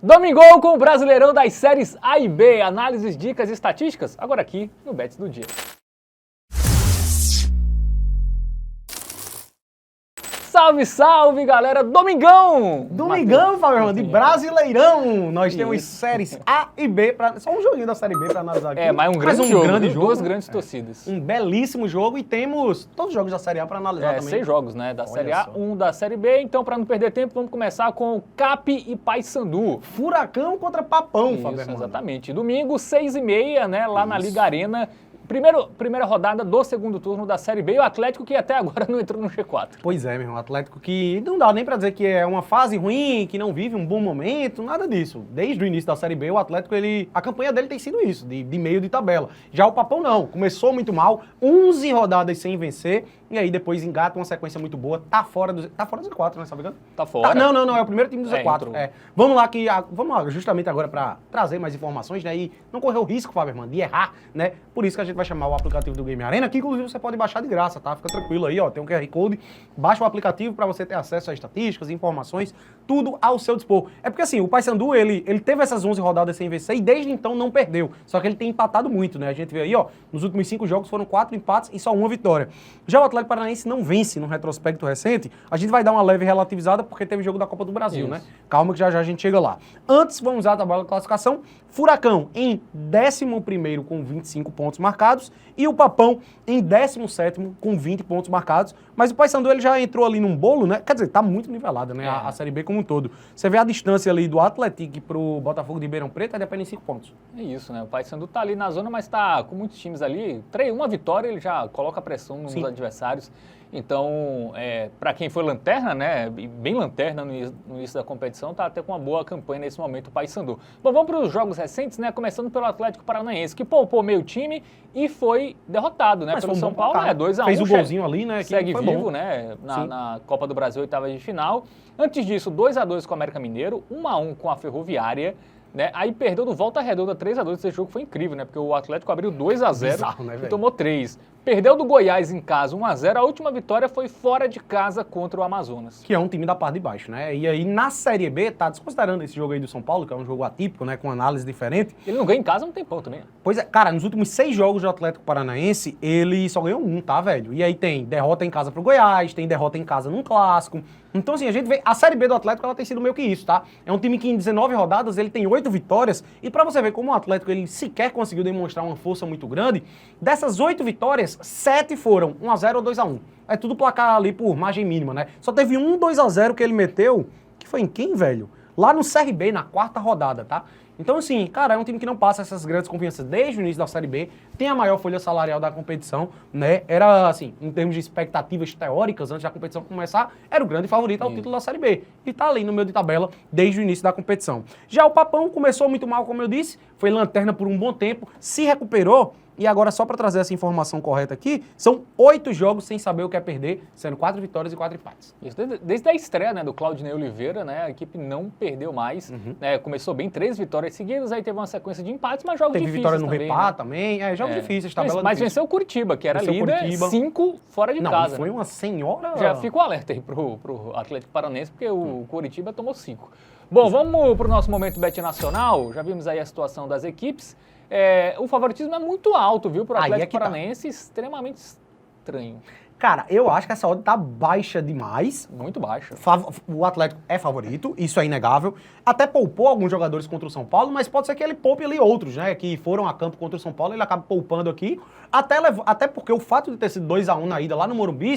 Domingão com o Brasileirão das séries A e B, análises, dicas e estatísticas, agora aqui no Bets do Dia. Salve, salve, galera! Domingão! Domingão, Fábio, de Brasileirão! Nós temos séries A e B, só um joguinho da série B para analisar aqui. Mas um grande jogo, duas grandes torcidas. Um belíssimo jogo e temos todos os jogos da série A para analisar também. 6 jogos, né? Da série A, um da série B. Então, para não perder tempo, vamos começar com Cap e Paysandu. Furacão contra Papão, Fábio. Exatamente. Domingo, 6h30, né? Lá na Liga Arena. Primeira rodada do segundo turno da Série B e o Atlético que até agora não entrou no G4. Pois é, meu irmão, o Atlético que não dá nem pra dizer que é uma fase ruim, que não vive um bom momento, nada disso. Desde o início da Série B, o Atlético, a campanha dele tem sido isso, de meio de tabela. Já o Papão não, começou muito mal, 11 rodadas sem vencer, e aí depois engata uma sequência muito boa, tá fora do Z4, né, sabe? Tá fora. Não, é o primeiro time do Z4. Vamos lá, justamente agora pra trazer mais informações, né, e não correr o risco, Fábio, irmão, de errar, né, por isso que a gente vai chamar o aplicativo do Game Arena, que inclusive você pode baixar de graça, tá? Fica tranquilo aí, ó, tem um QR Code, baixa o aplicativo para você ter acesso a estatísticas, informações, tudo ao seu dispor. É porque assim, o Paysandu, ele teve essas 11 rodadas sem vencer e desde então não perdeu, só que ele tem empatado muito, né? A gente vê aí, ó, nos últimos 5 jogos foram 4 empates e só 1 vitória. Já o Atlético Paranaense não vence no retrospecto recente, a gente vai dar uma leve relativizada porque teve jogo da Copa do Brasil, né? Calma que já a gente chega lá. Antes, vamos usar a tabela de classificação. Furacão em 11º com 25 pontos marcados e o Papão em 17º com 20 pontos marcados. Mas o Paysandu ele já entrou ali num bolo, né? Quer dizer, tá muito nivelada, né? A Série B como um todo. Você vê a distância ali do Atlético pro Botafogo de Ribeirão Preto é de apenas 5 pontos. É isso, né? O Paysandu tá ali na zona, mas tá com muitos times ali. Uma vitória, ele já coloca pressão nos adversários. Então, para quem foi lanterna, né, bem lanterna no início da competição, tá até com uma boa campanha nesse momento o Paysandu. Bom, vamos para os jogos recentes, né, começando pelo Atlético Paranaense, que poupou meio time e foi derrotado, né, pelo São Paulo, 2-1. Fez o golzinho ali, né, segue vivo, né, na Copa do Brasil, oitavas de final. Antes disso, 2-2 com o América Mineiro, 1-1 com a Ferroviária. Né? Aí perdeu no Volta Redonda 3-2, esse jogo foi incrível, né? Porque o Atlético abriu 2-0 e tomou 3. Perdeu do Goiás em casa 1-0, a última vitória foi fora de casa contra o Amazonas. Que é um time da parte de baixo, né? E aí na Série B, tá desconsiderando esse jogo aí do São Paulo, que é um jogo atípico, né? Com análise diferente. Ele não ganha em casa, não tem ponto, né? Pois é, cara, nos últimos 6 jogos do Atlético Paranaense, ele só ganhou 1, tá, velho? E aí tem derrota em casa pro Goiás, tem derrota em casa num clássico. Então, assim, a gente vê, a Série B do Atlético, ela tem sido meio que isso, tá? É um time que em 19 rodadas, ele tem 8 vitórias, e pra você ver como o Atlético, ele sequer conseguiu demonstrar uma força muito grande, dessas 8 vitórias, 7 foram 1-0 ou 2-1. É tudo placar ali por margem mínima, né? Só teve 2-0 que ele meteu, que foi em quem, velho? Lá no CRB, na 4ª rodada, tá? Então, assim, cara, é um time que não passa essas grandes confianças desde o início da Série B, tem a maior folha salarial da competição, né? Era, assim, em termos de expectativas teóricas, antes da competição começar, era o grande favorito ao título da Série B. E tá ali no meio de tabela desde o início da competição. Já o Papão começou muito mal, como eu disse, foi lanterna por um bom tempo, se recuperou. E agora, só para trazer essa informação correta aqui, são 8 jogos sem saber o que é perder, sendo 4 vitórias e 4 empates. Isso, desde a estreia, né, do Claudinei Oliveira, né, a equipe não perdeu mais. Né, começou bem, 3 vitórias seguidas, aí teve uma sequência de empates, mas jogos difíceis vitória no também. Repá, né? Também, jogos difíceis, tabela mas venceu o Curitiba, que era líder, 5 fora de casa. Não, foi uma senhora... Já fica o alerta aí pro Atlético Paranaense, porque o Curitiba tomou 5. Bom, vamos pro nosso momento Bet Nacional, já vimos aí a situação das equipes. O favoritismo é muito alto, viu, pro Atlético Paranaense, extremamente estranho. Cara, eu acho que essa odd tá baixa demais. Muito baixa. O Atlético é favorito, isso é inegável. Até poupou alguns jogadores contra o São Paulo, mas pode ser que ele poupe ali outros, né? Que foram a campo contra o São Paulo, ele acaba poupando aqui. Até porque o fato de ter sido 2-1 na ida lá no Morumbi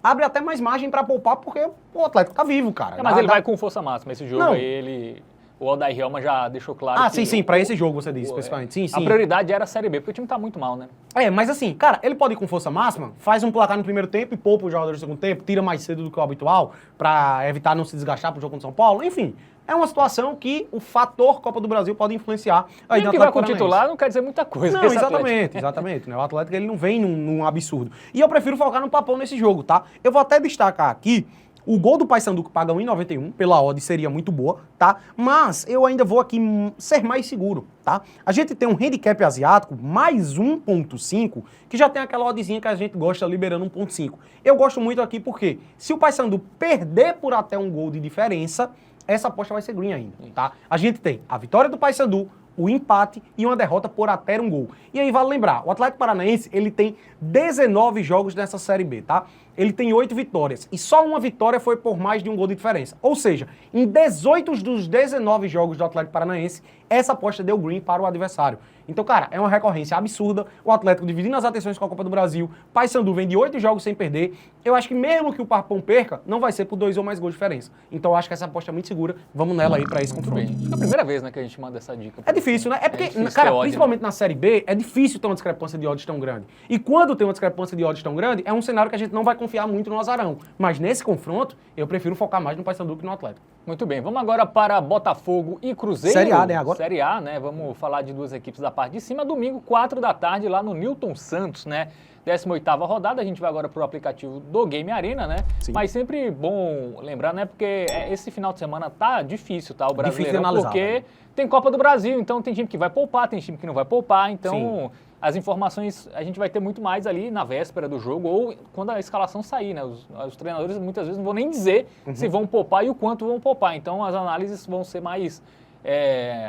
abre até mais margem pra poupar, porque o Atlético tá vivo, cara. Mas ele vai com força máxima, esse jogo aí, o Odair Helma já deixou claro que... sim, pra esse jogo você disse, especificamente. Sim. A prioridade era a Série B, porque o time tá muito mal, né? Mas assim, cara, ele pode ir com força máxima, faz um placar no primeiro tempo e poupa o jogador no segundo tempo, tira mais cedo do que o habitual, pra evitar não se desgastar pro jogo contra o São Paulo, enfim. É uma situação que o fator Copa do Brasil pode influenciar. Aí que vai com o titular não quer dizer muita coisa. Não, exatamente. Né? O Atlético ele não vem num absurdo. E eu prefiro focar no Papão nesse jogo, tá? Eu vou até destacar aqui o gol do Paysandu que paga 1,91 pela odd seria muito boa, tá? Mas eu ainda vou aqui ser mais seguro, tá? A gente tem um handicap asiático mais 1,5, que já tem aquela oddzinha que a gente gosta liberando 1,5. Eu gosto muito aqui porque se o Paysandu perder por até um gol de diferença, essa aposta vai ser green ainda, tá? A gente tem a vitória do Paysandu, o empate e uma derrota por até um gol. E aí vale lembrar, o Atlético Paranaense, ele tem 19 jogos nessa Série B, tá? Ele tem 8 vitórias e só uma vitória foi por mais de um gol de diferença. Ou seja, em 18 dos 19 jogos do Atlético Paranaense, essa aposta deu green para o adversário. Então, cara, é uma recorrência absurda. O Atlético dividindo as atenções com a Copa do Brasil. Paysandu vem de 8 jogos sem perder. Eu acho que mesmo que o Parpão perca, não vai ser por 2 ou mais gols de diferença. Então, eu acho que essa aposta é muito segura. Vamos nela aí para esse confronto. Bem, acho que é a primeira vez, né, que a gente manda essa dica. É difícil, né? É porque, difícil cara, ter ódio, principalmente né? na Série B, é difícil ter uma discrepância de odds tão grande. E quando tem uma discrepância de odds tão grande, é um cenário que a gente não vai confiar muito no azarão. Mas nesse confronto, eu prefiro focar mais no Paysandu que no Atlético. Muito bem, vamos agora para Botafogo e Cruzeiro. Série A, né, agora? Série A, né? Vamos falar de duas equipes da parte de cima. Domingo, 4 da tarde, lá no Newton Santos, né? 18ª rodada, a gente vai agora pro aplicativo do Game Arena, né? Sim. Mas sempre bom lembrar, né? Porque esse final de semana tá difícil, tá? O Difícil de Brasileirão, analisar, porque né? tem Copa do Brasil, então tem time que vai poupar, tem time que não vai poupar, então... Sim. As informações a gente vai ter muito mais ali na véspera do jogo ou quando a escalação sair, né? Os treinadores muitas vezes não vão nem dizer se vão poupar e o quanto vão poupar. Então as análises vão ser mais,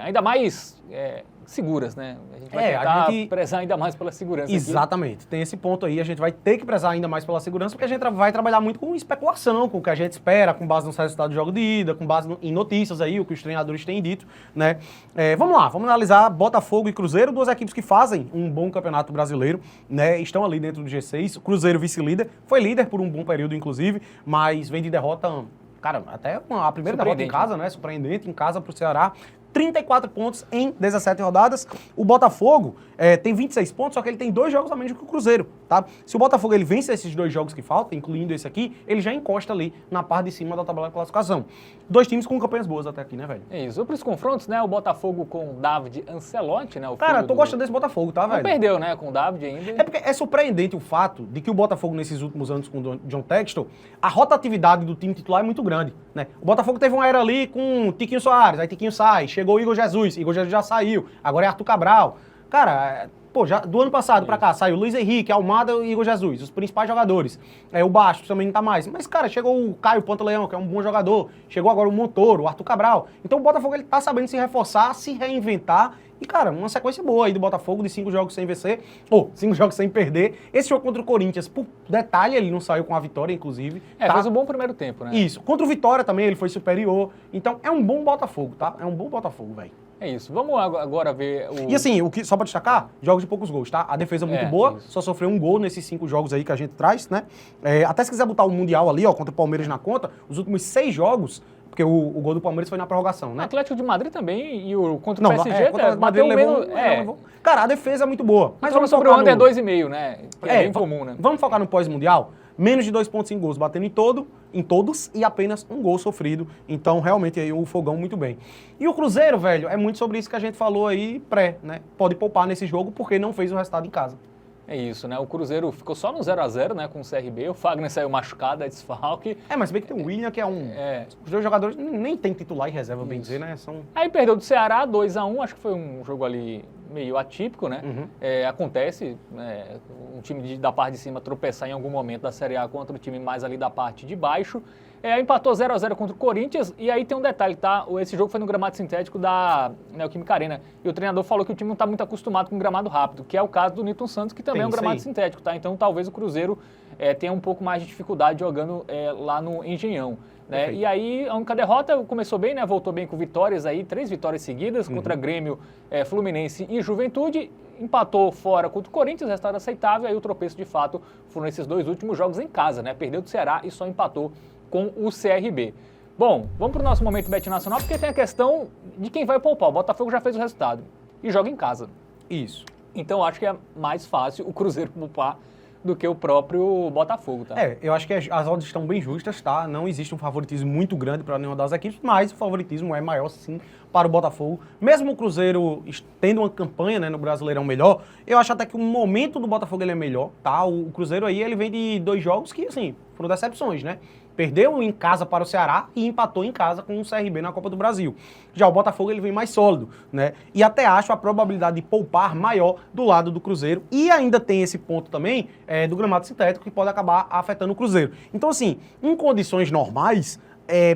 ainda mais seguras, né? A gente vai tentar prezar ainda mais pela segurança. Exatamente. Aqui. Tem esse ponto aí, a gente vai ter que prezar ainda mais pela segurança, porque a gente vai trabalhar muito com especulação, com o que a gente espera, com base nos resultados do jogo de ida, com base em notícias aí, o que os treinadores têm dito, né? Vamos lá, vamos analisar Botafogo e Cruzeiro, duas equipes que fazem um bom campeonato brasileiro, né? Estão ali dentro do G6, o Cruzeiro vice-líder, foi líder por um bom período, inclusive, mas vem de derrota, cara, até a primeira derrota em casa, né? Surpreendente, em casa pro Ceará. 34 pontos em 17 rodadas. O Botafogo tem 26 pontos, só que ele tem 2 jogos a menos que o Cruzeiro, tá? Se o Botafogo ele vence esses 2 jogos que faltam, incluindo esse aqui, ele já encosta ali na parte de cima da tabela de classificação. 2 times com campanhas boas até aqui, né, velho? É isso. Para os confrontos, né? O Botafogo com o David Ancelotti, né? Cara, eu tô gostando desse Botafogo, tá, velho? Não perdeu, né? Com o David ainda. É porque é surpreendente o fato de que o Botafogo, nesses últimos anos com o John Textor, a rotatividade do time titular é muito grande, né? O Botafogo teve uma era ali com Tiquinho Soares, aí Tiquinho sai, chegou o Igor Jesus já saiu, agora é Arthur Cabral. Cara, pô, já do ano passado pra cá, saiu Luiz Henrique, Almada e Igor Jesus, os principais jogadores. O Bastos também não tá mais. Mas, cara, chegou o Caio Pantaleão, que é um bom jogador. Chegou agora o Montoro, o Arthur Cabral. Então o Botafogo, ele tá sabendo se reforçar, se reinventar. E, cara, uma sequência boa aí do Botafogo, de 5 jogos sem vencer, ou 5 jogos sem perder. Esse jogo contra o Corinthians, por detalhe, ele não saiu com a vitória, inclusive. Tá? Fez um bom primeiro tempo, né? Isso. Contra o Vitória também, ele foi superior. Então, é um bom Botafogo, tá? É um bom Botafogo, velho. É isso. Vamos agora ver o... E assim, só pra destacar, jogos de poucos gols, tá? A defesa muito boa, isso. só sofreu um gol nesses 5 jogos aí que a gente traz, né? Até se quiser botar o Mundial ali, ó, contra o Palmeiras na conta, os últimos 6 jogos, porque o gol do Palmeiras foi na prorrogação, né? O Atlético de Madrid também e o contra o PSG contra o Madrid levou. Cara, a defesa é muito boa. Mas vamos sobre o under 2,5, né? Que é bem comum, né? Vamos focar no pós-mundial? Menos de 2,5 gols batendo em todos e apenas um gol sofrido. Então, realmente, aí o fogão muito bem. E o Cruzeiro, velho, é muito sobre isso que a gente falou aí né? Pode poupar nesse jogo porque não fez o resultado em casa. É isso, né? O Cruzeiro ficou só no 0x0, né, com o CRB. O Fagner saiu machucado, é desfalque. Mas bem que tem o William, que é um... Os 2 jogadores nem tem titular e reserva, bem dizer, né? Aí perdeu do Ceará, 2x1. Acho que foi um jogo ali meio atípico, né? Acontece, um time da parte de cima tropeçar em algum momento da Série A contra o time mais ali da parte de baixo. Empatou 0x0 contra o Corinthians, e aí tem um detalhe, tá? Esse jogo foi no gramado sintético da Neoquímica Arena, e o treinador falou que o time não está muito acostumado com gramado rápido, que é o caso do Newton Santos, que também é um gramado sintético, tá? Então talvez o Cruzeiro tenha um pouco mais de dificuldade jogando lá no Engenhão. Né? E aí a única derrota começou bem, né? Voltou bem com vitórias aí, 3 vitórias seguidas contra Grêmio, Fluminense e Juventude. Empatou fora contra o Corinthians, resultado aceitável, aí o tropeço de fato foram esses 2 últimos jogos em casa, né? Perdeu do Ceará e só empatou com o CRB. Bom, vamos para o nosso momento Bet Nacional, porque tem a questão de quem vai poupar. O Botafogo já fez o resultado e joga em casa. Isso. Então acho que é mais fácil o Cruzeiro poupar do que o próprio Botafogo, tá? Eu acho que as odds estão bem justas, tá? Não existe um favoritismo muito grande para nenhuma das equipes, mas o favoritismo é maior, sim, para o Botafogo. Mesmo o Cruzeiro tendo uma campanha, né, no Brasileirão melhor, eu acho até que o momento do Botafogo ele é melhor, tá? O Cruzeiro aí, ele vem de 2 jogos que, assim, foram decepções, né? Perdeu em casa para o Ceará e empatou em casa com o CRB na Copa do Brasil. Já o Botafogo ele vem mais sólido, né? E até acho a probabilidade de poupar maior do lado do Cruzeiro. E ainda tem esse ponto também do gramado sintético que pode acabar afetando o Cruzeiro. Então, assim, em condições normais,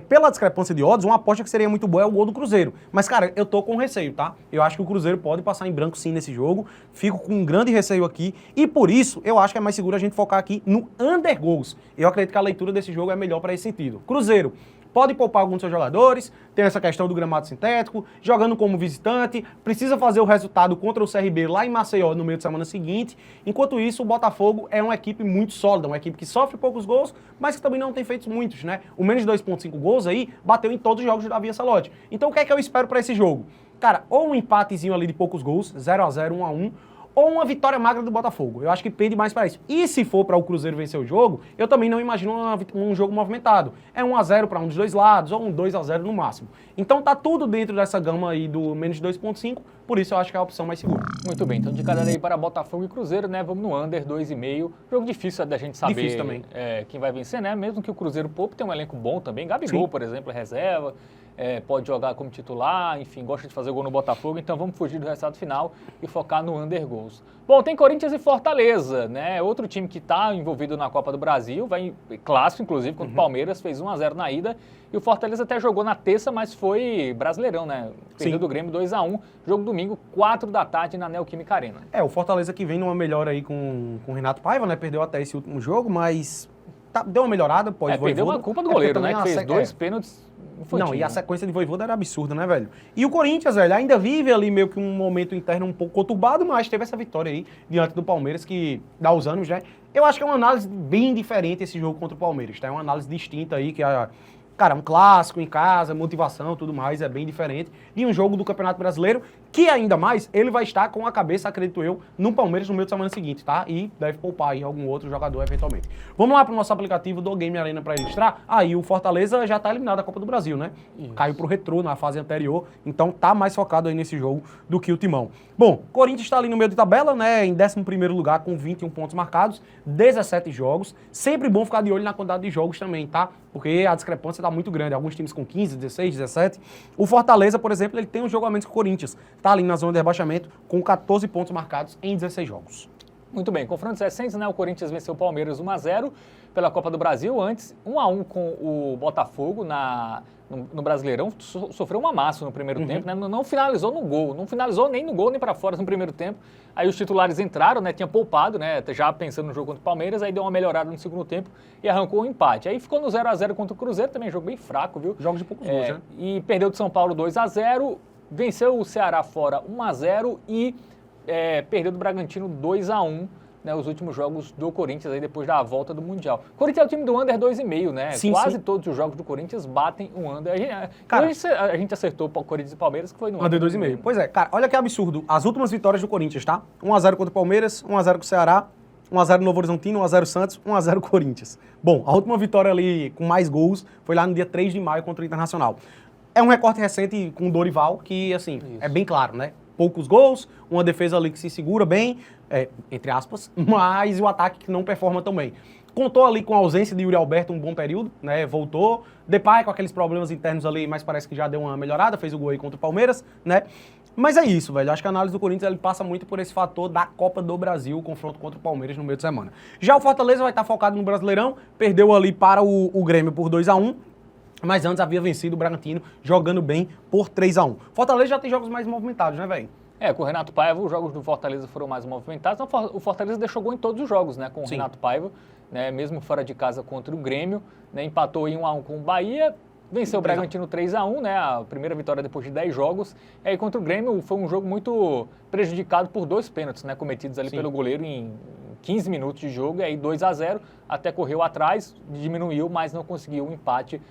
pela discrepância de odds, uma aposta que seria muito boa é o gol do Cruzeiro. Mas, cara, eu tô com receio, tá? Eu acho que o Cruzeiro pode passar em branco sim nesse jogo. Fico com um grande receio aqui. E por isso, eu acho que é mais seguro a gente focar aqui no under goals. Eu acredito que a leitura desse jogo é melhor para esse sentido. Cruzeiro pode poupar alguns dos seus jogadores, tem essa questão do gramado sintético, jogando como visitante, precisa fazer o resultado contra o CRB lá em Maceió no meio de semana seguinte. Enquanto isso, o Botafogo é uma equipe muito sólida, uma equipe que sofre poucos gols, mas que também não tem feito muitos, né? O menos de 2,5 gols aí bateu em todos os jogos do Davi Ancelotti. Então o que é que eu espero para esse jogo? Cara, ou um empatezinho ali de poucos gols, 0-0, 1-1, ou uma vitória magra do Botafogo. Eu acho que pende mais para isso. E se for para o Cruzeiro vencer o jogo, eu também não imagino um jogo movimentado. É 1-0 para um dos dois lados, ou um 2-0 no máximo. Então tá tudo dentro dessa gama aí do menos de 2,5, por isso eu acho que é a opção mais segura. Muito bem, então de cada aí para Botafogo e Cruzeiro, né? Vamos no under 2,5. Jogo difícil da gente saber Difícil também. Quem vai vencer, né? Mesmo que o Cruzeiro poupe, tem um elenco bom também. Gabigol, Sim. por exemplo, é reserva. Pode jogar como titular, enfim, gosta de fazer gol no Botafogo, então vamos fugir do resultado final e focar no under goals. Bom, tem Corinthians e Fortaleza, né? Outro time que está envolvido na Copa do Brasil, vai clássico, inclusive, contra o Palmeiras, fez 1-0 na ida, e o Fortaleza até jogou na terça, mas foi Brasileirão, né? Perdeu do Grêmio 2-1, jogo domingo, 4 da tarde na Neoquímica Arena. O Fortaleza que vem numa melhora aí com o Renato Paiva, né? Perdeu até esse último jogo, mas deu uma melhorada pós Vojvoda. Perdeu uma culpa do goleiro, né? Que fez 2 pênaltis. Não, e a sequência de Vojvoda era absurda, né, velho? E o Corinthians, velho, ainda vive ali meio que um momento interno um pouco conturbado, mas teve essa vitória aí diante do Palmeiras que dá os ânimos, né? Eu acho que é uma análise bem diferente esse jogo contra o Palmeiras, tá? É uma análise distinta aí, que é, cara, um clássico em casa, motivação, tudo mais, é bem diferente. E um jogo do Campeonato Brasileiro, que ainda mais, ele vai estar com a cabeça, acredito eu, no Palmeiras no meio de semana seguinte, tá? E deve poupar aí algum outro jogador eventualmente. Vamos lá pro nosso aplicativo do Game Arena para ilustrar. Aí o Fortaleza já tá eliminado da Copa do Brasil, né? Isso. Caiu pro Retrô na fase anterior, então tá mais focado aí nesse jogo do que o Timão. Bom, Corinthians tá ali no meio de tabela, né? Em 11º lugar com 21 pontos marcados, 17 jogos. Sempre bom ficar de olho na quantidade de jogos também, tá? Porque a discrepância tá muito grande. Alguns times com 15, 16, 17. O Fortaleza, por exemplo, ele tem um jogo a menos que o Corinthians. Tá ali na zona de rebaixamento com 14 pontos marcados em 16 jogos. Muito bem, confrontos recentes, né? O Corinthians venceu o Palmeiras 1-0 pela Copa do Brasil, antes 1-1 com o Botafogo no Brasileirão, sofreu um amasso no primeiro tempo, né? Não finalizou no gol, não finalizou nem no gol nem para fora no primeiro tempo. Aí os titulares entraram, né? Tinha poupado, né? Já pensando no jogo contra o Palmeiras, aí deu uma melhorada no segundo tempo e arrancou um empate. Aí ficou no 0-0 contra o Cruzeiro, também jogo bem fraco, viu? Jogos de poucos gols, né? E perdeu de São Paulo 2-0, venceu o Ceará fora 1-0 e perdeu do Bragantino 2-1. Né, os últimos jogos do Corinthians aí depois da volta do Mundial. O Corinthians é o time do under 2,5, né? Sim, Quase sim. todos os jogos do Corinthians batem um under. Cara, a gente acertou o Corinthians e Palmeiras, que foi no under 2,5. Pois é, cara, olha que absurdo. As últimas vitórias do Corinthians, tá? 1-0 contra o Palmeiras, 1-0 com o Ceará, 1-0 no Novo Horizontino, 1-0 Santos, 1-0 Corinthians. Bom, a última vitória ali com mais gols foi lá no dia 3 de maio contra o Internacional. É um recorte recente com o Dorival que, assim, é bem claro, né? Poucos gols, uma defesa ali que se segura bem, entre aspas, mas o ataque que não performa tão bem. Contou ali com a ausência de Yuri Alberto um bom período, né? Voltou. Depay com aqueles problemas internos ali, mas parece que já deu uma melhorada, fez o gol aí contra o Palmeiras, né? Mas é isso, velho. Acho que a análise do Corinthians ele passa muito por esse fator da Copa do Brasil, o confronto contra o Palmeiras no meio de semana. Já o Fortaleza vai estar focado no Brasileirão, perdeu ali para o Grêmio por 2-1. Mas antes havia vencido o Bragantino, jogando bem por 3-1. Fortaleza já tem jogos mais movimentados, né, velho? Com o Renato Paiva, os jogos do Fortaleza foram mais movimentados. O Fortaleza deixou gol em todos os jogos, né, com o Renato Paiva, né, mesmo fora de casa contra o Grêmio, né, empatou em 1-1 com o Bahia, venceu o Bragantino 3-1, né, a primeira vitória depois de 10 jogos. E aí contra o Grêmio foi um jogo muito prejudicado por 2 pênaltis, né, cometidos ali pelo goleiro em 15 minutos de jogo, e aí 2-0, até correu atrás, diminuiu, mas não conseguiu o empate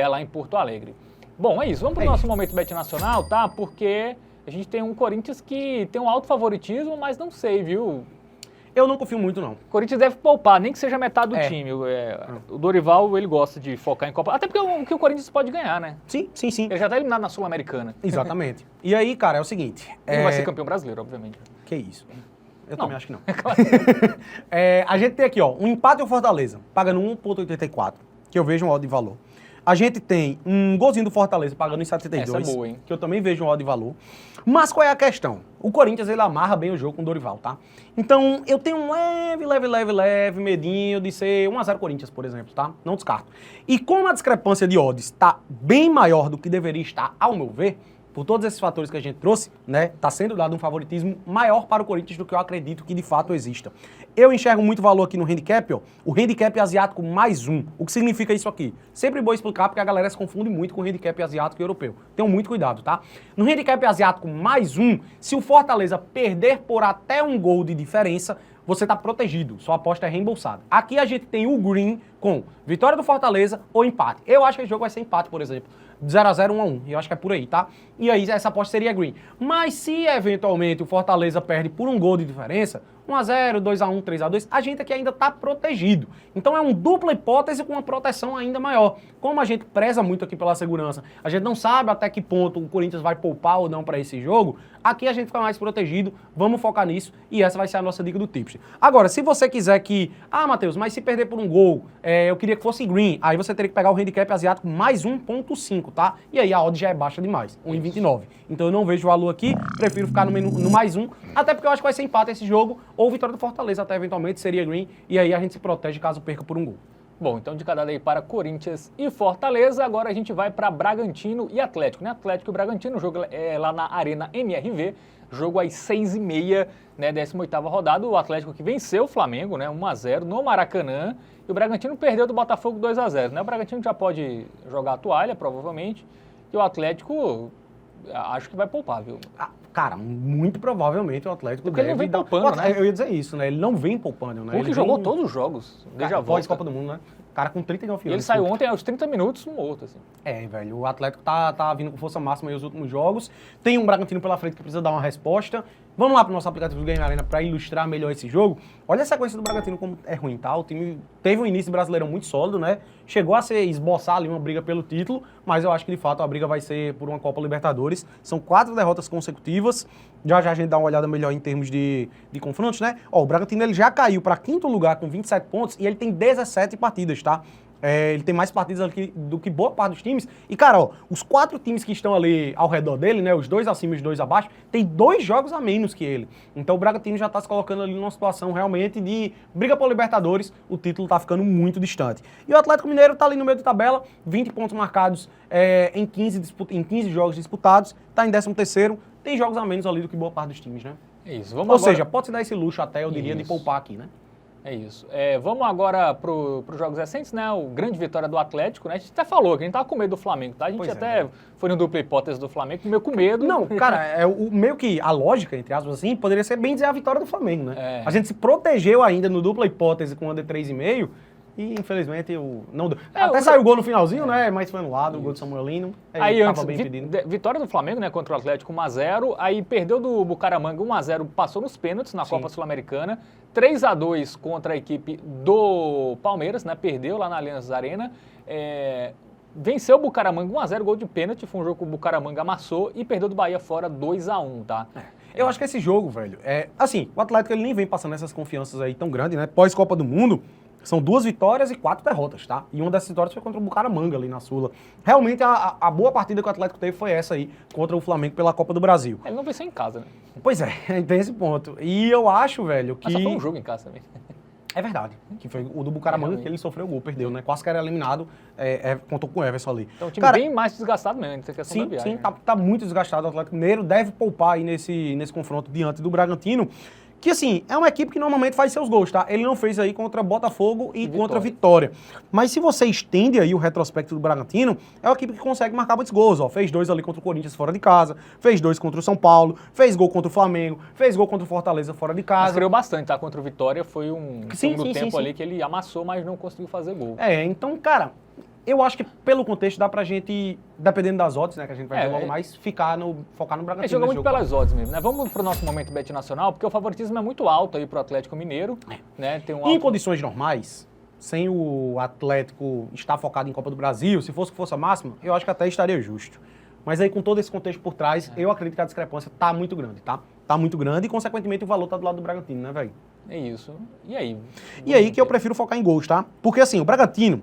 lá em Porto Alegre. Bom, é isso. Vamos para o nosso momento Bet Nacional, tá? Porque a gente tem um Corinthians que tem um alto favoritismo, mas não sei, viu? Eu não confio muito, não. O Corinthians deve poupar, nem que seja metade do time. O Dorival, ele gosta de focar em Copa. Até porque o que o Corinthians pode ganhar, né? Sim. Ele já está eliminado na Sul-Americana. Exatamente. E aí, cara, é o seguinte... Ele vai ser campeão brasileiro, obviamente. Que isso. Eu também acho que não. Claro. A gente tem aqui, ó, um empate ao Fortaleza, pagando 1,84, que eu vejo um odd de valor. A gente tem um golzinho do Fortaleza pagando em 72, Essa é boa, hein? que eu também vejo um odd de valor. Mas qual é a questão? O Corinthians, ele amarra bem o jogo com o Dorival, tá? Então, eu tenho um leve medinho de ser 1-0 Corinthians, por exemplo, tá? Não descarto. E como a discrepância de odds está bem maior do que deveria estar, ao meu ver, por todos esses fatores que a gente trouxe, né, tá sendo dado um favoritismo maior para o Corinthians do que eu acredito que de fato exista. Eu enxergo muito valor aqui no handicap, ó, o handicap asiático mais 1. O que significa isso aqui? Sempre vou explicar porque a galera se confunde muito com o handicap asiático e europeu. Tenham muito cuidado, tá? No handicap asiático mais 1, se o Fortaleza perder por até um gol de diferença, você está protegido, sua aposta é reembolsada. Aqui a gente tem o green com vitória do Fortaleza ou empate. Eu acho que esse jogo vai ser empate, por exemplo. 0-0, 1-1. Eu acho que é por aí, tá? E aí essa aposta seria green. Mas se eventualmente o Fortaleza perde por um gol de diferença, 1-0, 2-1, 3-2, a gente aqui ainda tá protegido. Então é uma dupla hipótese com uma proteção ainda maior. Como a gente preza muito aqui pela segurança, a gente não sabe até que ponto o Corinthians vai poupar ou não para esse jogo, aqui a gente fica mais protegido, vamos focar nisso e essa vai ser a nossa dica do Tips. Agora, se você quiser que, Matheus, mas se perder por um gol, eu queria que fosse green, aí você teria que pegar o handicap asiático mais 1.5, tá? E aí a odd já é baixa demais, 1,29. Então eu não vejo valor aqui, prefiro ficar no mais 1, até porque eu acho que vai ser empate esse jogo, ou vitória do Fortaleza até eventualmente seria green, e aí a gente se protege caso perca por um gol. Bom, então de cada aí para Corinthians e Fortaleza, agora a gente vai para Bragantino e Atlético, né? Atlético e Bragantino, o jogo é lá na Arena MRV, jogo às 6h30, né, 18ª rodada, o Atlético que venceu o Flamengo, né, 1-0 no Maracanã, e o Bragantino perdeu do Botafogo 2-0, né? O Bragantino já pode jogar a toalha, provavelmente, e o Atlético acho que vai poupar, viu? Cara, muito provavelmente o Atlético porque deve ele não vem dar... poupando, né? Eu ia dizer isso, né? Ele não vem poupando, né? Porque ele jogou vem... todos os jogos, desde a volta. Pós-Copa do Mundo, né? Cara com 39 anos. E ele saiu ontem aos 30 minutos morto, assim. Velho, o Atlético tá vindo com força máxima aí os últimos jogos. Tem um Bragantino pela frente que precisa dar uma resposta. Vamos lá pro nosso aplicativo do Game Arena para ilustrar melhor esse jogo. Olha a sequência do Bragantino como é ruim, tá? O time teve um início brasileirão muito sólido, né? Chegou a esboçar ali uma briga pelo título, mas eu acho que de fato a briga vai ser por uma Copa Libertadores. São 4 derrotas consecutivas. Já a gente dá uma olhada melhor em termos de confrontos, né? Ó, o Bragantino ele já caiu para 5º lugar com 27 pontos e ele tem 17 partidas, tá? Ele tem mais partidas aqui do que boa parte dos times. E, cara, ó, os 4 times que estão ali ao redor dele, né? Os 2 acima e os 2 abaixo, tem 2 jogos a menos que ele. Então o Bragantino já tá se colocando ali numa situação realmente de briga por Libertadores. O título tá ficando muito distante. E o Atlético Mineiro tá ali no meio de tabela, 20 pontos marcados em 15 jogos disputados, tá em 13º, tem jogos a menos ali do que boa parte dos times, né? É isso. Ou seja, pode se dar esse luxo até, eu diria, de poupar aqui, né? É isso. Vamos agora para os jogos recentes, né? O grande vitória do Atlético, né? A gente até falou que a gente tava com medo do Flamengo, tá? A gente foi no dupla hipótese do Flamengo, meio com medo. Não, cara, meio que a lógica, entre aspas, assim, poderia ser bem dizer a vitória do Flamengo, né? A gente se protegeu ainda no dupla hipótese com o under 3,5 e infelizmente não deu. Até saiu o gol no finalzinho, né? Mas foi anulado, o gol do Samuelino. Aí antes, vitória do Flamengo, né? Contra o Atlético 1-0, aí perdeu do Bucaramanga 1-0, passou nos pênaltis na Copa Sul-Americana. 3-2 contra a equipe do Palmeiras, né? Perdeu lá na Allianz Arena. Venceu o Bucaramanga 1-0, gol de pênalti. Foi um jogo que o Bucaramanga amassou e perdeu do Bahia fora 2-1, tá? Eu acho que esse jogo, velho, assim, o Atlético ele nem vem passando essas confianças aí tão grandes, né? Pós-Copa do Mundo, são 2 vitórias e 4 derrotas, tá? E uma dessas vitórias foi contra o Bucaramanga ali na Sula. Realmente a boa partida que o Atlético teve foi essa aí, contra o Flamengo pela Copa do Brasil. Ele não venceu em casa, né? Pois é, tem esse ponto. E eu acho, velho, que... Mas só foi um jogo em casa também. É verdade, que foi o do Bucaramanga que ele sofreu o gol, perdeu, né? Quase que era eliminado, contou com o Everson ali. Então o time bem mais desgastado mesmo, nessa questão da viagem. Sim, tá muito desgastado o Atlético Mineiro, deve poupar aí nesse confronto diante do Bragantino, que assim, é uma equipe que normalmente faz seus gols, tá? Ele não fez aí contra Botafogo e contra Vitória. Mas se você estende aí o retrospecto do Bragantino, é uma equipe que consegue marcar muitos gols, ó. Fez 2 ali contra o Corinthians fora de casa, fez 2 contra o São Paulo, fez gol contra o Flamengo, fez gol contra o Fortaleza fora de casa. Mas criou bastante, tá? Contra o Vitória foi um segundo tempo ali que ele amassou, mas não conseguiu fazer gol. Então, cara, eu acho que pelo contexto dá pra gente, dependendo das odds, né, que a gente vai ver logo mais, focar no Bragantino. A gente joga muito pelas odds mesmo, né? Vamos pro nosso momento bet nacional, porque o favoritismo é muito alto aí pro Atlético Mineiro, né? Tem um alto... Em condições normais, sem o Atlético estar focado em Copa do Brasil, se fosse força máxima, eu acho que até estaria justo. Mas aí com todo esse contexto por trás, eu acredito que a discrepância tá muito grande, tá? Tá muito grande e, consequentemente, o valor tá do lado do Bragantino, né, velho? É isso. E aí? E aí que eu prefiro focar em gols, tá? Porque assim, o Bragantino,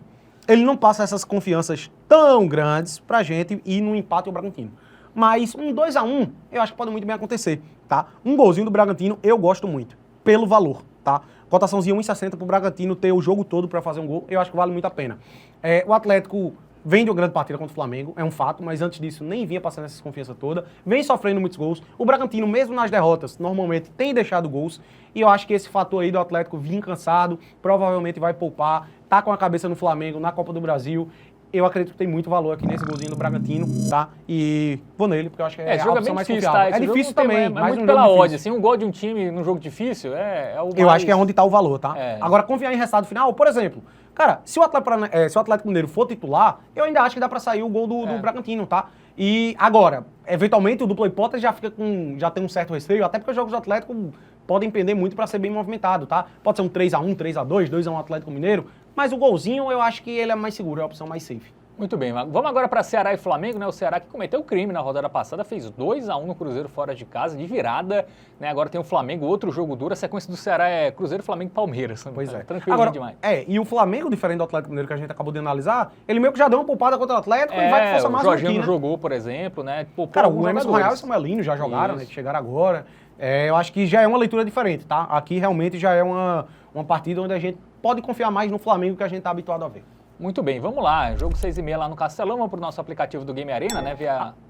ele não passa essas confianças tão grandes pra gente ir no empate o Bragantino. Mas um 2-1, eu acho que pode muito bem acontecer, tá? Um golzinho do Bragantino eu gosto muito, pelo valor, tá? Cotaçãozinha 1,60 pro Bragantino ter o jogo todo pra fazer um gol, eu acho que vale muito a pena. O Atlético vem de uma grande partida contra o Flamengo, é um fato, mas antes disso nem vinha passando essa confiança toda, vem sofrendo muitos gols. O Bragantino, mesmo nas derrotas, normalmente tem deixado gols, e eu acho que esse fator aí do Atlético vir cansado, provavelmente vai poupar, tá com a cabeça no Flamengo, na Copa do Brasil. Eu acredito que tem muito valor aqui nesse golzinho do Bragantino, tá? E vou nele, porque eu acho que é a opção mais difícil, confiável. tá? É difícil também, é mas muito um pela jogo odd, difícil. assim, um gol de um time num jogo difícil é o mais... Eu acho que é onde tá o valor, tá? É. Agora, confiar em resultado final, por exemplo, cara, se o Atlético Mineiro for titular, eu ainda acho que dá pra sair o gol do Bragantino, tá? E agora, eventualmente, o dupla hipótese já tem um certo receio, até porque os jogos do Atlético podem pender muito pra ser bem movimentado, tá? Pode ser um 3-1, 3-2, 2-1 Atlético Mineiro, mas o golzinho eu acho que ele é mais seguro, é a opção mais safe. Muito bem, vamos agora para Ceará e Flamengo, né? O Ceará que cometeu crime na rodada passada, fez 2-1 no Cruzeiro fora de casa, de virada, né? Agora tem o Flamengo, outro jogo duro, a sequência do Ceará é Cruzeiro, Flamengo e Palmeiras. Pois é. Tranquilinho agora, demais. E o Flamengo, diferente do Atlético Mineiro que a gente acabou de analisar, ele meio que já deu uma poupada contra o Atlético e vai com força o máxima Jorginho aqui, não né? jogou, por exemplo, né? Cara, o Emerson Royal e o Samuelinho já jogaram, Isso. né? Que chegaram agora. Eu acho que já é uma leitura diferente, tá? Aqui realmente já é uma partida onde a gente pode confiar mais no Flamengo que a gente tá habituado a ver. Muito bem, vamos lá. Jogo 6h30 lá no Castelão, vamos pro nosso aplicativo do Game Arena, né?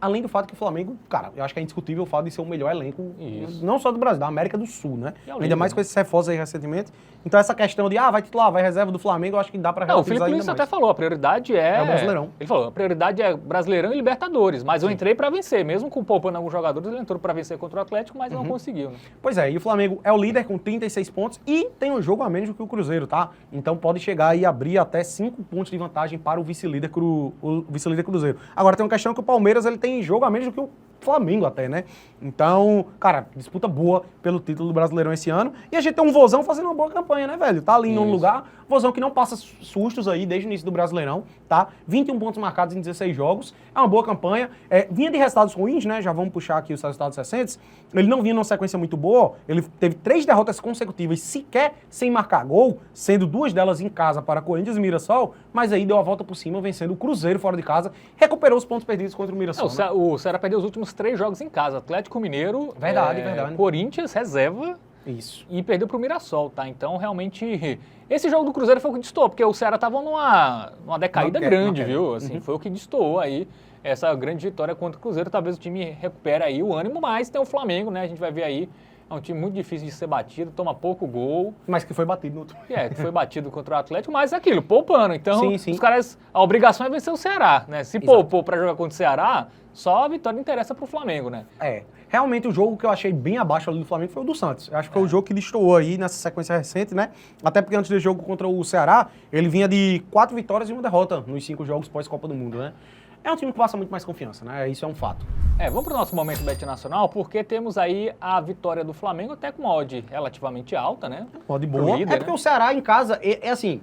Além do fato que o Flamengo, cara, eu acho que é indiscutível o fato de ser o melhor elenco, Isso. não só do Brasil, da América do Sul, né? E é o Ainda líder, mais né? com esses reforços aí recentemente. Então essa questão de, vai titular, vai reserva do Flamengo, eu acho que dá pra Não, o relativizar Felipe ainda Luiz mais. até falou, a prioridade É o Brasileirão. Ele falou, a prioridade é Brasileirão e Libertadores, mas eu entrei pra vencer, mesmo com poupando alguns jogadores, ele entrou pra vencer contra o Atlético, mas não conseguiu, né? Pois é, e o Flamengo é o líder com 36 pontos e tem um jogo a menos do que o Cruzeiro, tá? Então pode chegar e abrir até 5 pontos de vantagem para o vice-líder Cruzeiro. Agora tem uma questão que o Palmeiras ele tem jogo a menos do que o Flamengo até, né? Então, cara, disputa boa pelo título do Brasileirão esse ano. E a gente tem um Vozão fazendo uma boa campanha, né, velho? Tá ali em um lugar, Vozão que não passa sustos aí desde o início do Brasileirão, tá? 21 pontos marcados em 16 jogos, é uma boa campanha. Vinha de resultados ruins, né? Já vamos puxar aqui os resultados recentes. Ele não vinha numa sequência muito boa, ele teve 3 derrotas consecutivas, sequer sem marcar gol, sendo 2 delas em casa para Corinthians e Mirassol, mas aí deu a volta por cima, vencendo o Cruzeiro fora de casa, recuperou os pontos perdidos contra o Mirassol. O Ceará perdeu os últimos 3 jogos em casa, Atlético Mineiro, Verdade. Corinthians, reserva, Isso. e perdeu pro Mirassol, tá? Então, realmente, esse jogo do Cruzeiro foi o que destoou, porque o Ceará tava numa decaída grande, viu? Assim, foi o que destoou aí, essa grande vitória contra o Cruzeiro. Talvez o time recupere aí o ânimo, mas tem o Flamengo, né? A gente vai ver aí, é um time muito difícil de ser batido, toma pouco gol. Mas que foi batido no outro. Que foi batido contra o Atlético, mas é aquilo, poupando. Então, Sim. os caras, a obrigação é vencer o Ceará, né? Se poupou pra jogar contra o Ceará, só a vitória interessa pro Flamengo, né? Realmente o jogo que eu achei bem abaixo ali do Flamengo foi o do Santos. Eu acho que foi o jogo que destoou aí nessa sequência recente, né? Até porque antes do jogo contra o Ceará, ele vinha de 4 vitórias e 1 derrota nos 5 jogos pós-Copa do Mundo, né? É um time que passa muito mais confiança, né? Isso é um fato. Vamos pro nosso momento Bet Nacional, porque temos aí a vitória do Flamengo até com uma odd relativamente alta, né? Pode boa. Líder, porque né? o Ceará em casa, assim,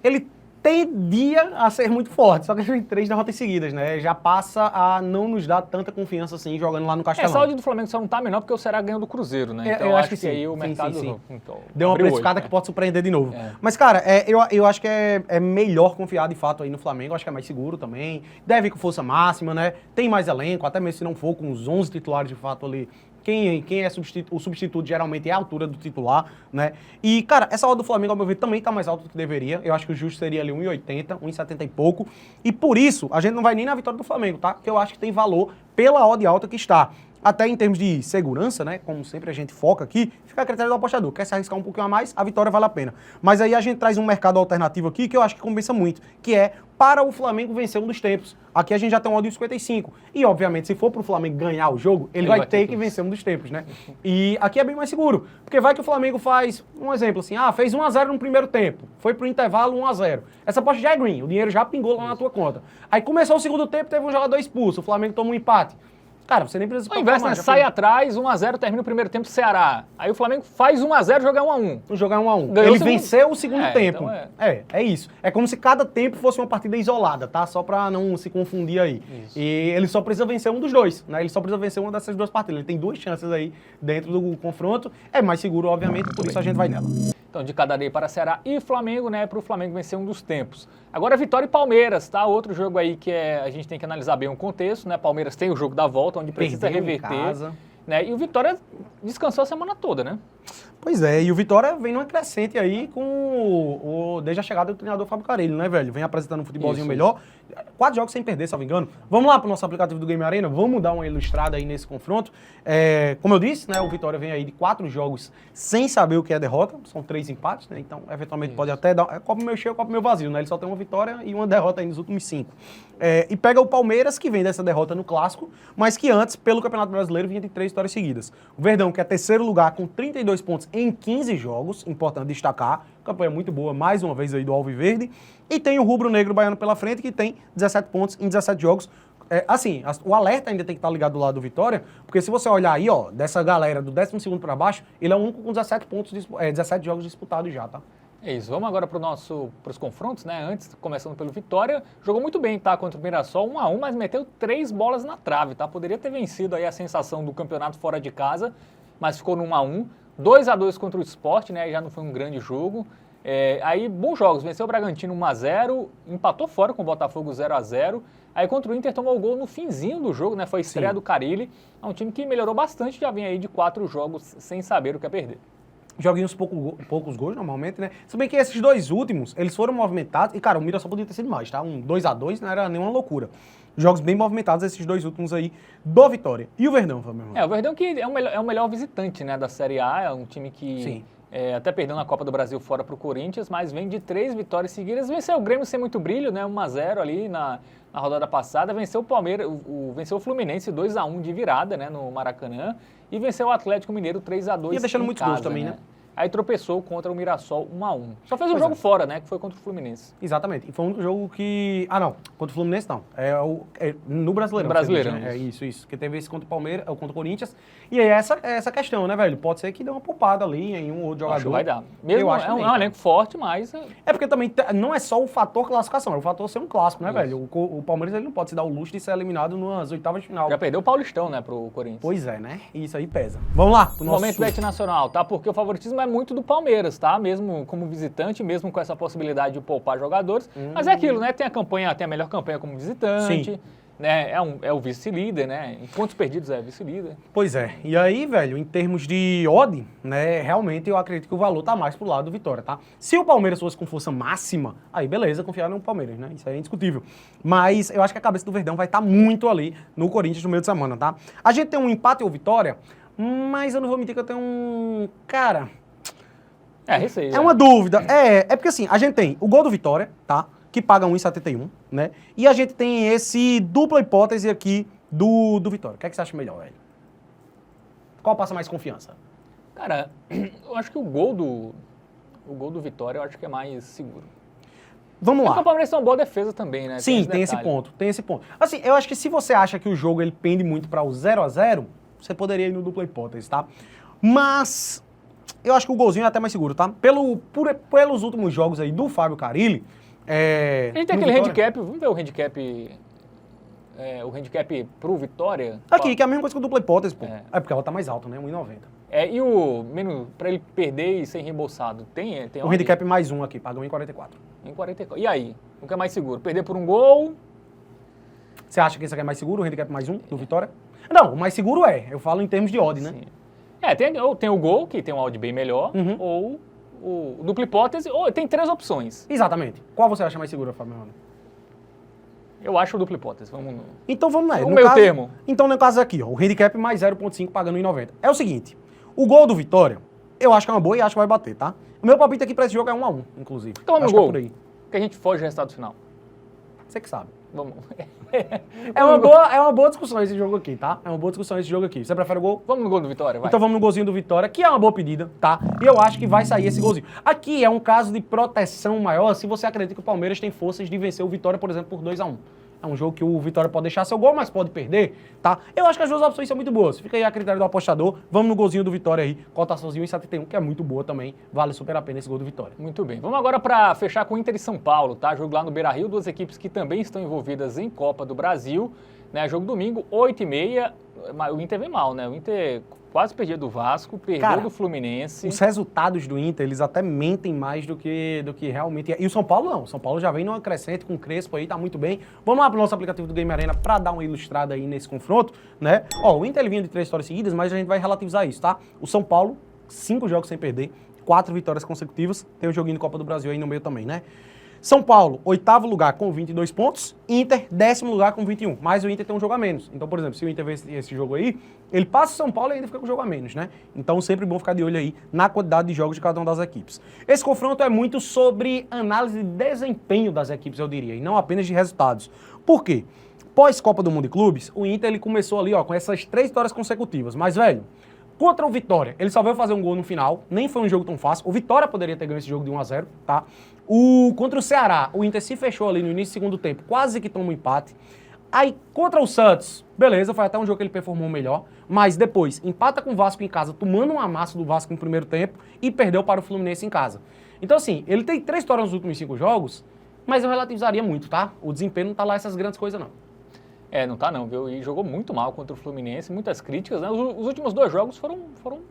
ele tendia a ser muito forte, só que ele tem 3 derrotas seguidas, né? Já passa a não nos dar tanta confiança assim jogando lá no Castelão. Essa odd do Flamengo só não tá menor porque o Ceará ganhou do Cruzeiro, né? Então eu acho que sim. aí o mercado Então, deu uma precificada que pode surpreender de novo. É. Mas, cara, eu acho que é melhor confiar de fato aí no Flamengo, eu acho que é mais seguro também. Deve ir com força máxima, né? Tem mais elenco, até mesmo se não for com os 11 titulares de fato ali. Quem é o substituto geralmente é a altura do titular, né? E, cara, essa odd do Flamengo, ao meu ver, também tá mais alta do que deveria. Eu acho que o justo seria ali 1,80, 1,70 e pouco. E por isso, a gente não vai nem na vitória do Flamengo, tá? Porque eu acho que tem valor pela odd alta que está. Até em termos de segurança, né? Como sempre a gente foca aqui, fica a critério do apostador. Quer se arriscar um pouquinho a mais, a vitória vale a pena. Mas aí a gente traz um mercado alternativo aqui que eu acho que compensa muito, que é para o Flamengo vencer um dos tempos. Aqui a gente já tem um odd de 55. E, obviamente, se for para o Flamengo ganhar o jogo, ele vai ter que vencer um dos tempos, né? E aqui é bem mais seguro. Porque vai que o Flamengo faz, um exemplo assim, fez 1-0 no primeiro tempo. Foi pro intervalo 1-0. Essa aposta já é green, o dinheiro já pingou lá na tua conta. Aí começou o segundo tempo, teve um jogador expulso, o Flamengo toma um empate. Cara, você nem precisa se Ao invés, né? Sai atrás, 1x0, termina o primeiro tempo, Ceará. Aí o Flamengo faz 1x0, joga 1x1. Jogar 1x1. Ganhou Ele o segundo... venceu o segundo tempo. Então é isso. É como se cada tempo fosse uma partida isolada, tá? Só pra não se confundir aí. Isso. E ele só precisa vencer um dos dois, né? Ele só precisa vencer uma dessas duas partidas. Ele tem 2 chances aí dentro do confronto. É mais seguro, obviamente, por isso a gente vai nela. Então, de cada areia para Ceará e Flamengo, né? Para o Flamengo vencer um dos tempos. Agora, Vitória e Palmeiras, tá? Outro jogo aí que a gente tem que analisar bem o contexto, né? Palmeiras tem o jogo da volta, onde precisa reverter. Né? E o Vitória descansou a semana toda, né? Pois é, e o Vitória vem numa crescente aí desde a chegada do treinador Fábio Carille, né, velho? Vem apresentando um futebolzinho melhor. 4 jogos sem perder, salvo engano. Vamos lá pro nosso aplicativo do Game Arena, vamos dar uma ilustrada aí nesse confronto. Como eu disse, né, o Vitória vem aí de 4 jogos sem saber o que é derrota. São 3 empates, né? Então, eventualmente, pode até dar... copo meio cheio, copo meio vazio, né? Ele só tem uma vitória e uma derrota aí nos últimos 5. E pega o Palmeiras, que vem dessa derrota no Clássico, mas que antes, pelo Campeonato Brasileiro, vinha de 3 vitórias seguidas. O Verdão, que é terceiro lugar com 32 pontos em 15 jogos, importante destacar, campanha muito boa, mais uma vez aí do Alviverde, e tem o Rubro Negro Baiano pela frente, que tem 17 pontos em 17 jogos. O alerta ainda tem que estar ligado do lado do Vitória, porque se você olhar aí, ó, dessa galera do 12º para baixo, ele é o único com 17 pontos, 17 jogos disputados já, tá? É isso, vamos agora para os confrontos, né? Antes, começando pelo Vitória, jogou muito bem, tá? Contra o Mirassol, 1x1, mas meteu 3 bolas na trave, tá? Poderia ter vencido aí a sensação do campeonato fora de casa, mas ficou no 1x1. 2x2 contra o Sport, né? Já não foi um grande jogo. Aí, bons jogos, venceu o Bragantino 1x0, empatou fora com o Botafogo 0x0. Aí contra o Inter tomou o gol no finzinho do jogo, né? Foi a estreia do Carille. É um time que melhorou bastante, já vem aí de 4 jogos sem saber o que é perder. Joguinhos poucos gols, normalmente, né? Se bem que esses 2 últimos, eles foram movimentados. E, cara, o Mirassol podia ter sido mais, tá? Um 2x2 não era nenhuma loucura. Jogos bem movimentados, esses 2 últimos aí do Vitória. E o Verdão, meu irmão? O Verdão que é o melhor visitante, né, da Série A. É um time que até perdeu na Copa do Brasil fora pro Corinthians, mas vem de 3 vitórias seguidas. Venceu o Grêmio sem muito brilho, né? 1x0 ali na rodada passada. Venceu o Palmeiras, venceu o Fluminense 2x1 de virada, né, no Maracanã. E venceu o Atlético Mineiro 3x2 e deixando muitos gols também, né? Aí tropeçou contra o Mirassol 1x1. Só fez um jogo fora, né? Que foi contra o Fluminense. Exatamente. E foi um jogo que... não. Contra o Fluminense, não. No Brasileirão. No Brasileirão. Né? Isso. Que teve esse contra o Palmeiras, contra o Corinthians. E aí essa questão, né, velho? Pode ser que dê uma poupada ali em um outro jogador. Acho que vai dar. Mesmo é um elenco forte, mas... É porque também não é só o fator classificação, é o fator ser um clássico, né, velho? O Palmeiras ele não pode se dar o luxo de ser eliminado nas oitavas de final. Já perdeu o Paulistão, né, pro Corinthians. Pois é, né? E isso aí pesa. Vamos lá. Pro momento bet nacional, tá? Porque o favoritismo é muito do Palmeiras. Tá? Mesmo como visitante, mesmo com essa possibilidade de poupar jogadores. Mas é aquilo, né? Tem a melhor campanha como visitante, né? É o vice-líder, né? Em pontos perdidos é vice-líder. Pois é. E aí, velho, em termos de odd, né? Realmente eu acredito que o valor tá mais pro lado do Vitória, tá? Se o Palmeiras fosse com força máxima, aí beleza, confiar no Palmeiras, né? Isso aí é indiscutível. Mas eu acho que a cabeça do Verdão vai estar muito ali no Corinthians no meio de semana, tá? A gente tem um empate ou vitória, mas eu não vou mentir que eu tenho um... Cara... receio. É uma dúvida. É porque assim, a gente tem o gol do Vitória, tá? Que paga 1,71, né? E a gente tem esse dupla hipótese aqui do Vitória. O que é que você acha melhor, velho? Qual passa mais confiança? Cara, eu acho que o gol do Vitória eu acho que é mais seguro. Vamos lá. Porque o Palmeiras tem uma boa defesa também, né? Sim, tem esse ponto. Assim, eu acho que se você acha que o jogo ele pende muito para o 0x0, você poderia ir no dupla hipótese, tá? Mas... eu acho que o golzinho é até mais seguro, tá? Pelos últimos jogos aí do Fábio Carille... a gente tem aquele handicap, vamos ver o handicap pro Vitória? Aqui, que é a mesma coisa que o dupla hipótese, pô. É porque ela tá mais alta, né? 1,90. E o menos pra ele perder e ser reembolsado, tem o handicap mais 1 aqui, paga 1,44. 1,44. E aí? O que é mais seguro? Perder por um gol? Você acha que esse aqui é mais seguro, o handicap mais 1 do Vitória? Não, o mais seguro eu falo em termos de odd, né? Sim. Tem o gol, que tem um odd bem melhor, ou o dupla hipótese, ou tem 3 opções. Exatamente. Qual você acha mais segura, Fábio? Eu acho o dupla hipótese. Então vamos lá. O meio termo. Então no caso aqui, ó, o handicap mais 0,5 pagando 1,90. É o seguinte, o gol do Vitória, eu acho que é uma boa e acho que vai bater, tá? O meu palpite aqui pra esse jogo é 1x1, inclusive. Então vamos no gol, que a gente foge do resultado final. Você que sabe. Vamos. É uma boa discussão esse jogo aqui, tá? É uma boa discussão esse jogo aqui. Você prefere o gol? Vamos no gol do Vitória, vai. Então vamos no golzinho do Vitória, que é uma boa pedida, tá? E eu acho que vai sair esse golzinho. Aqui é um caso de proteção maior se você acredita que o Palmeiras tem forças de vencer o Vitória, por exemplo, por 2x1. É um jogo que o Vitória pode deixar seu gol, mas pode perder, tá? Eu acho que as duas opções são muito boas. Fica aí a critério do apostador. Vamos no golzinho do Vitória aí, cotaçãozinho em 71, que é muito boa também. Vale super a pena esse gol do Vitória. Muito bem. Vamos agora para fechar com o Inter e São Paulo, tá? Jogo lá no Beira-Rio, duas equipes que também estão envolvidas em Copa do Brasil, né? Jogo domingo, 8h30. O Inter vem mal, né? O Inter quase perdia do Vasco, perdeu do Fluminense. Os resultados do Inter, eles até mentem mais do que realmente é. E o São Paulo não. O São Paulo já vem numa crescente com o Crespo aí, tá muito bem. Vamos lá pro nosso aplicativo do Game Arena pra dar uma ilustrada aí nesse confronto, né? Ó, o Inter ele vinha de 3 vitórias seguidas, mas a gente vai relativizar isso, tá? O São Paulo, 5 jogos sem perder, 4 vitórias consecutivas. Tem o joguinho de Copa do Brasil aí no meio também, né? São Paulo, 8º lugar com 22 pontos, Inter, 10º lugar com 21, mas o Inter tem um jogo a menos. Então, por exemplo, se o Inter vence esse jogo aí, ele passa o São Paulo e ainda fica com um jogo a menos, né? Então, sempre bom ficar de olho aí na quantidade de jogos de cada uma das equipes. Esse confronto é muito sobre análise de desempenho das equipes, eu diria, e não apenas de resultados. Por quê? Pós-Copa do Mundo de Clubes, o Inter ele começou ali ó, com essas 3 vitórias consecutivas, mas, velho, contra o Vitória, ele só veio fazer um gol no final, nem foi um jogo tão fácil. O Vitória poderia ter ganho esse jogo de 1-0, tá? Contra o Ceará, o Inter se fechou ali no início do segundo tempo, quase que toma um empate. Aí, contra o Santos, beleza, foi até um jogo que ele performou melhor, mas depois empata com o Vasco em casa, tomando um amasso do Vasco no primeiro tempo e perdeu para o Fluminense em casa. Então, assim, ele tem 3 vitórias nos últimos 5 jogos, mas eu relativizaria muito, tá? O desempenho não tá lá essas grandes coisas, não. Não tá não, viu? E jogou muito mal contra o Fluminense, muitas críticas, né? Os últimos 2 jogos foram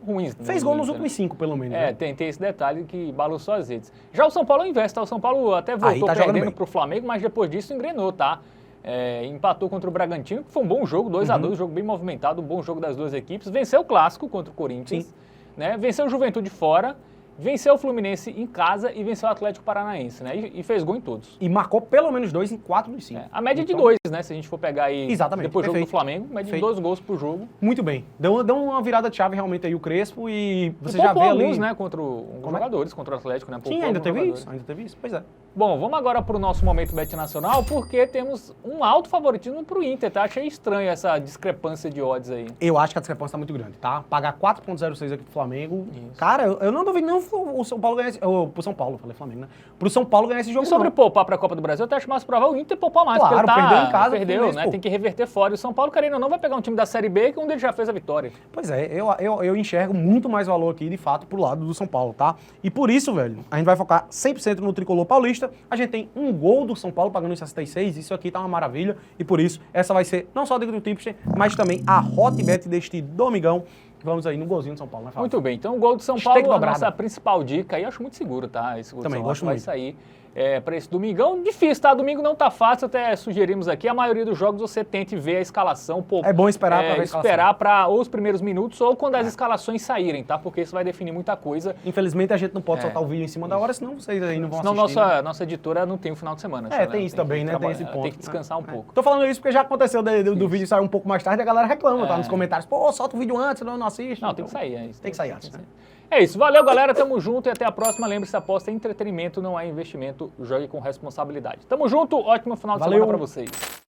ruins. Fez gol nos últimos 5, pelo menos. Né? Tem esse detalhe que balançou as redes. Já o São Paulo investe, tá? O São Paulo até voltou perdendo pro Flamengo, mas depois disso engrenou, tá? Empatou contra o Bragantino, que foi um bom jogo, 2-2, um jogo bem movimentado, um bom jogo das duas equipes. Venceu o Clássico contra o Corinthians, né? Venceu o Juventude fora. Venceu o Fluminense em casa e venceu o Atlético Paranaense, né? E fez gol em todos. E marcou pelo menos 2 em 4 dos 5. A média de 2, né? Se a gente for pegar aí depois do jogo do Flamengo, média de 2 gols por jogo. Muito bem. Deu uma virada de chave realmente aí o Crespo e você já vê alguns, ali... né? Contra jogadores, contra o Atlético, né? Sim, ainda teve isso, pois é. Bom, vamos agora para o nosso momento Bet Nacional, porque temos um alto favoritismo para o Inter, tá? Achei estranho essa discrepância de odds aí. Eu acho que a discrepância tá muito grande, tá? Pagar 4,06 aqui pro Flamengo. Isso. Cara, eu não duvido não o São Paulo ganhar esse... Pro São Paulo, falei Flamengo, né? Pro São Paulo ganhar esse jogo. E sobre poupar para a Copa do Brasil, eu até acho mais provável o Inter poupar mais. Claro, porque perdeu em casa. Perdeu, né? Tem que reverter fora. E o São Paulo, querendo ou não, vai pegar um time da Série B, que um deles já fez a vitória. Pois é, eu enxergo muito mais valor aqui, de fato, pro lado do São Paulo, tá? E por isso, velho, a gente vai focar 100% no Tricolor Paulista. A gente tem um gol do São Paulo pagando em 66, isso aqui tá uma maravilha. E por isso, essa vai ser não só a dica do Tipster, mas também a Hotbet deste domingão. Vamos aí no golzinho do São Paulo, né, Fábio? Muito bem, então o gol do São Paulo, a nossa principal dica aí, acho muito seguro, tá? Esse gol também do São Paulo gosto vai muito. sair para esse domingão. Difícil, tá? Domingo não tá fácil, até sugerimos aqui. A maioria dos jogos você tente ver a escalação. É bom esperar para ver a escalação. Esperar para os primeiros minutos ou quando as escalações saírem, tá? Porque isso vai definir muita coisa. Infelizmente a gente não pode soltar o vídeo em cima da hora, senão vocês aí não vão assistir. Senão nossa editora não tem o final de semana. Tem isso também, né? Tem esse ponto. Tem que descansar um pouco. Tô falando isso porque já aconteceu do vídeo sair um pouco mais tarde e a galera reclama, tá? Nos comentários. Pô, solta o vídeo antes, senão eu não assisto. Não, tem que sair. Tem que sair antes, né? É isso, valeu galera, tamo junto e até a próxima. Lembre-se, aposta é entretenimento, não é investimento, jogue com responsabilidade. Tamo junto, ótimo final de semana pra vocês.